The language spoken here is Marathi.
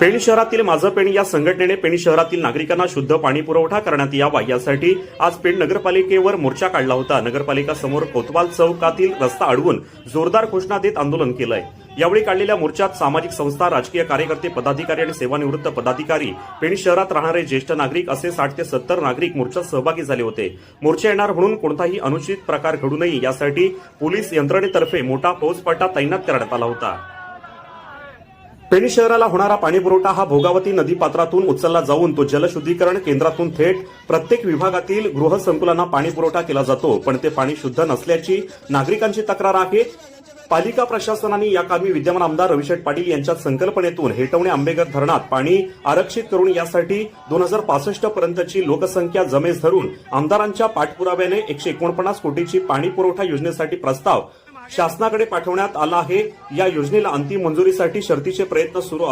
पेण शहरातील माझं पेण या संघटनेने पेण शहरातील नागरिकांना शुद्ध पाणी पुरवठा करण्यात यावा यासाठी आज पेण नगरपालिकेवर मोर्चा काढला होता। नगरपालिका समोर कोतवाल चौकातील रस्ता अडवून जोरदार घोषणा देत आंदोलन केलंय। यावेळी काढलेल्या मोर्चात सामाजिक संस्था, राजकीय कार्यकर्ते, पदाधिकारी आणि सेवानिवृत्त पदाधिकारी, पेण शहरात राहणारे ज्येष्ठ नागरिक असे 60 ते 70 नागरिक मोर्चात सहभागी झाले होते। मोर्चा येणार म्हणून कोणताही अनुचित प्रकार घडू नये यासाठी पोलीस यंत्रणेतर्फे मोठा फौजफाटा तैनात करण्यात आला होता। पेण शहराला होणारा पाणीपुरवठा हा भोगावती नदीपात्रातून उचलला जाऊन तो जलशुद्धीकरण केंद्रातून थेट प्रत्येक विभागातील गृहसंकुलांना पाणीपुरवठा केला जातो, पण ते पाणी शुद्ध नसल्याची नागरिकांची तक्रार आहे। पालिका प्रशासनाने या कामी विद्यमान आमदार रविशेठ पाटील यांच्या संकल्पनेतून हेटवणे आंबेघर धरणात पाणी आरक्षित करून यासाठी 2065 पर्यंतची लोकसंख्या जमेस धरून आमदारांच्या पाठपुराव्याने 149 कोटीची पाणी पुरवठा योजनेसाठी प्रस्ताव शासनाकडे पाठवण्यात आला आहे। या योजनेला अंतिम मंजुरीसाठी शर्तीचे प्रयत्न सुरू